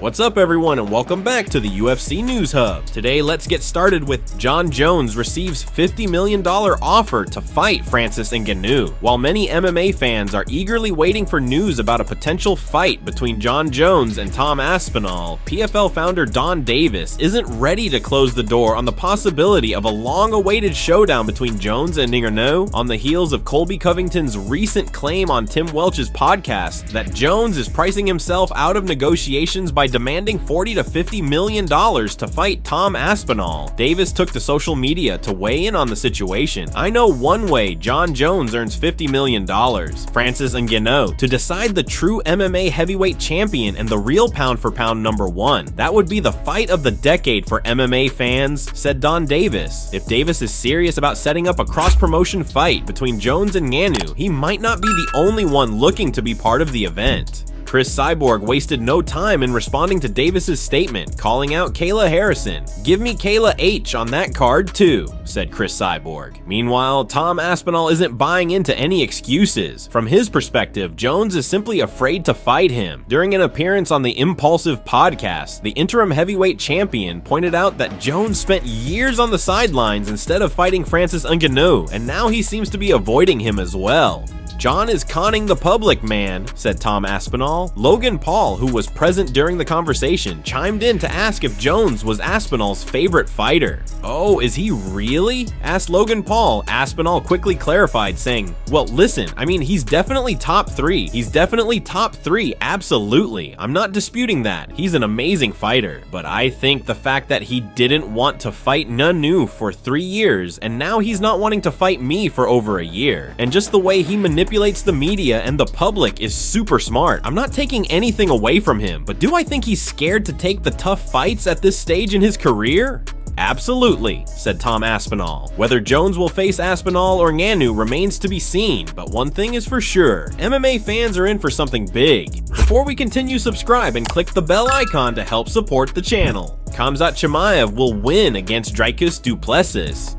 What's up everyone and welcome back to the UFC News Hub. Today let's get started with Jon Jones receives $50 million offer to fight Francis Ngannou. While many MMA fans are eagerly waiting for news about a potential fight between Jon Jones and Tom Aspinall, PFL founder Don Davis isn't ready to close the door on the possibility of a long-awaited showdown between Jones and Ngannou on the heels of Colby Covington's recent claim on Tim Welch's podcast that Jones is pricing himself out of negotiations by demanding $40 to $50 million to fight Tom Aspinall. Davis took to social media to weigh in on the situation. "I know one way Jon Jones earns $50 million. Francis Ngannou, to decide the true MMA heavyweight champion and the real pound-for-pound #1. That would be the fight of the decade for MMA fans," said Don Davis. If Davis is serious about setting up a cross-promotion fight between Jones and Ngannou, he might not be the only one looking to be part of the event. Chris Cyborg wasted no time in responding to Davis's statement, calling out Kayla Harrison. "Give me Kayla H on that card too," said Chris Cyborg. Meanwhile, Tom Aspinall isn't buying into any excuses. From his perspective, Jones is simply afraid to fight him. During an appearance on the Impulsive podcast, the interim heavyweight champion pointed out that Jones spent years on the sidelines instead of fighting Francis Ngannou, and now he seems to be avoiding him as well. "Jon is conning the public, man," said Tom Aspinall. Logan Paul, who was present during the conversation, chimed in to ask if Jones was Aspinall's favorite fighter. "Oh, is he really?" asked Logan Paul. Aspinall quickly clarified, saying, "Well, listen, I mean, he's definitely top 3. He's definitely top 3, absolutely. I'm not disputing that. He's an amazing fighter. But I think the fact that he didn't want to fight Ngannou for 3 years, and now he's not wanting to fight me for over a year, and just the way he manipulates the media and the public is super smart. I'm not taking anything away from him, but do I think he's scared to take the tough fights at this stage in his career? Absolutely," said Tom Aspinall. Whether Jones will face Aspinall or Ngannou remains to be seen, but one thing is for sure, MMA fans are in for something big. Before we continue, subscribe and click the bell icon to help support the channel. Khamzat Chimaev will win against Dricus Du Plessis.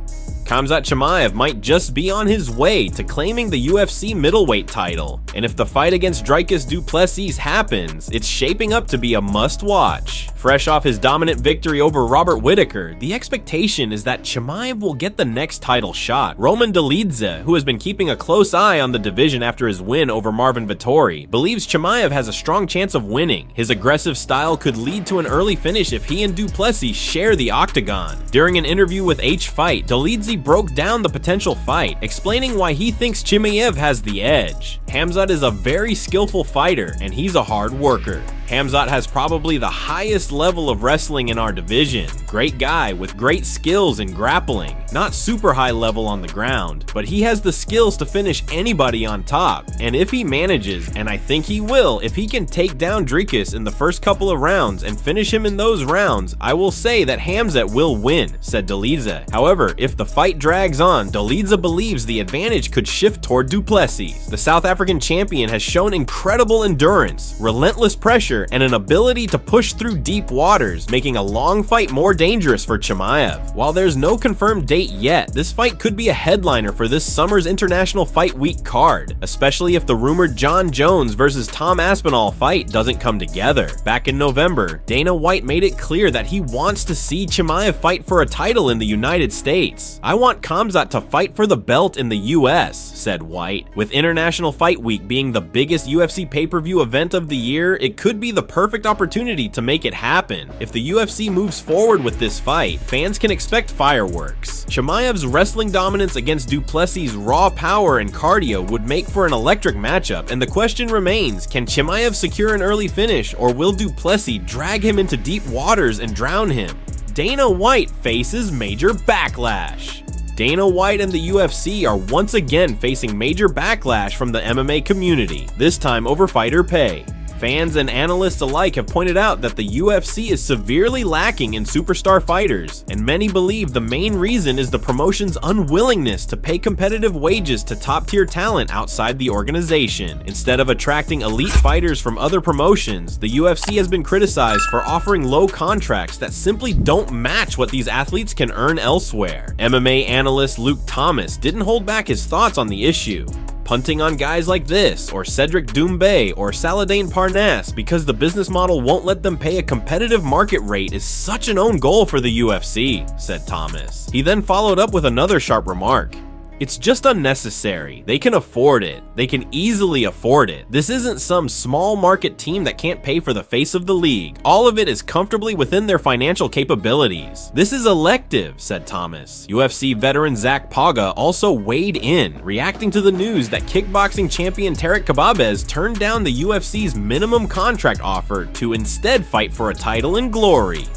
Khamzat Chimaev might just be on his way to claiming the UFC middleweight title, and if the fight against Dricus Du Plessis happens, it's shaping up to be a must-watch. Fresh off his dominant victory over Robert Whittaker, the expectation is that Chimaev will get the next title shot. Roman Dolidze, who has been keeping a close eye on the division after his win over Marvin Vettori, believes Chimaev has a strong chance of winning. His aggressive style could lead to an early finish if he and Du Plessis share the octagon. During an interview with H-Fight, Dolidze broke down the potential fight, explaining why he thinks Chimaev has the edge. "Khamzat is a very skillful fighter, and he's a hard worker. Khamzat has probably the highest level of wrestling in our division. Great guy with great skills in grappling. Not super high level on the ground, but he has the skills to finish anybody on top. And if he manages, and I think he will, if he can take down Dricus in the first couple of rounds and finish him in those rounds, I will say that Khamzat will win," said Dolidze. However, if the fight drags on, Dolidze believes the advantage could shift toward Du Plessis. The South African champion has shown incredible endurance, relentless pressure, and an ability to push through deep waters, making a long fight more dangerous for Chimaev. While there's no confirmed date yet, this fight could be a headliner for this summer's International Fight Week card, especially if the rumored Jon Jones versus Tom Aspinall fight doesn't come together. Back in November, Dana White made it clear that he wants to see Chimaev fight for a title in the United States. "I want Khamzat to fight for the belt in the US," said White. With International Fight Week being the biggest UFC pay-per-view event of the year, it could be the perfect opportunity to make it happen. If the UFC moves forward with this fight, fans can expect fireworks. Chimaev's wrestling dominance against Du Plessis' raw power and cardio would make for an electric matchup, and the question remains, can Chimaev secure an early finish, or will Du Plessis drag him into deep waters and drown him? Dana White faces major backlash. Dana White and the UFC are once again facing major backlash from the MMA community, this time over fighter pay. Fans and analysts alike have pointed out that the UFC is severely lacking in superstar fighters, and many believe the main reason is the promotion's unwillingness to pay competitive wages to top-tier talent outside the organization. Instead of attracting elite fighters from other promotions, the UFC has been criticized for offering low contracts that simply don't match what these athletes can earn elsewhere. MMA analyst Luke Thomas didn't hold back his thoughts on the issue. punting on guys like this, or Cedric Doumbé, or Saladin Parnasse because the business model won't let them pay a competitive market rate is such an own goal for the UFC, said Thomas. He then followed up with another sharp remark. It's just unnecessary. They can afford it. They can easily afford it. This isn't some small market team that can't pay for the face of the league. All of it is comfortably within their financial capabilities. This is elective, said Thomas. UFC veteran Zach Paga also weighed in, reacting to the news that kickboxing champion Tarek Khababez turned down the UFC's minimum contract offer to instead fight for a title and glory.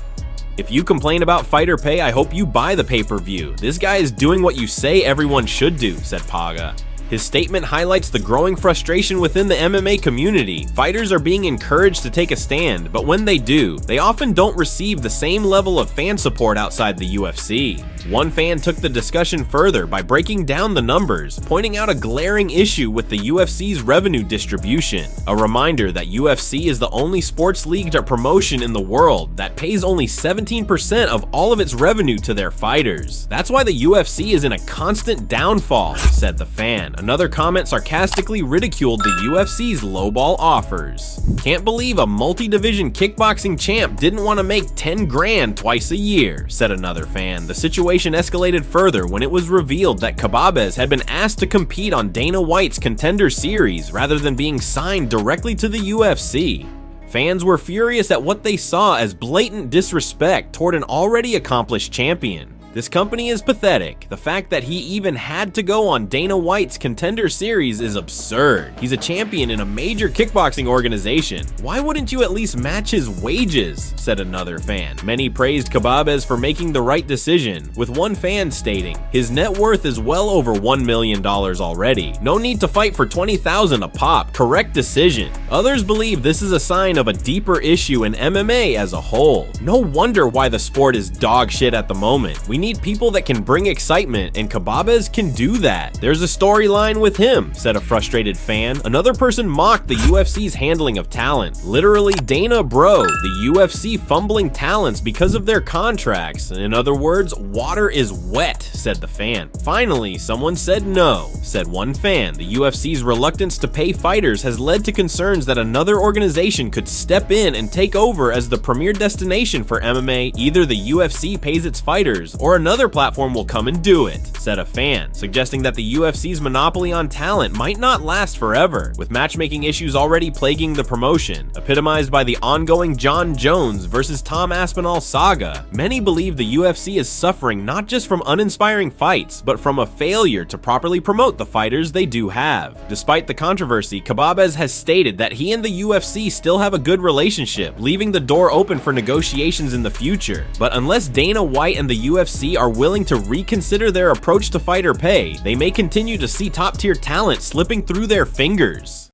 If you complain about fighter pay, I hope you buy the pay-per-view. This guy is doing what you say everyone should do, said Paga. His statement highlights the growing frustration within the MMA community. Fighters are being encouraged to take a stand, but when they do, they often don't receive the same level of fan support outside the UFC. One fan took the discussion further by breaking down the numbers, pointing out a glaring issue with the UFC's revenue distribution. A reminder that UFC is the only sports league or promotion in the world that pays only 17% of all of its revenue to their fighters. That's why the UFC is in a constant downfall, said the fan. Another comment sarcastically ridiculed the UFC's lowball offers. Can't believe a multi-division kickboxing champ didn't want to make 10 grand twice a year, said another fan. The situation escalated further when it was revealed that Khababez had been asked to compete on Dana White's Contender Series rather than being signed directly to the UFC. Fans were furious at what they saw as blatant disrespect toward an already accomplished champion. This company is pathetic. The fact that he even had to go on Dana White's Contender Series is absurd. He's a champion in a major kickboxing organization. Why wouldn't you at least match his wages? Said another fan. Many praised Khababez for making the right decision, with one fan stating, his net worth is well over $1 million already. No need to fight for $20,000 a pop. Correct decision. Others believe this is a sign of a deeper issue in MMA as a whole. No wonder why the sport is dog shit at the moment. We need people that can bring excitement, and Khababez can do that. There's a storyline with him, said a frustrated fan. Another person mocked the UFC's handling of talent. Literally, Dana bro, the UFC fumbling talents because of their contracts. In other words, water is wet, said the fan. Finally, someone said no, said one fan. The UFC's reluctance to pay fighters has led to concerns that another organization could step in and take over as the premier destination for MMA. Either the UFC pays its fighters, or another platform will come and do it, said a fan, suggesting that the UFC's monopoly on talent might not last forever, with matchmaking issues already plaguing the promotion, epitomized by the ongoing Jon Jones versus Tom Aspinall saga. Many believe the UFC is suffering not just from uninspiring fights, but from a failure to properly promote the fighters they do have. Despite the controversy, Khababez has stated that he and the UFC still have a good relationship, leaving the door open for negotiations in the future. But unless Dana White and the UFC are willing to reconsider their approach to fighter pay, they may continue to see top-tier talent slipping through their fingers.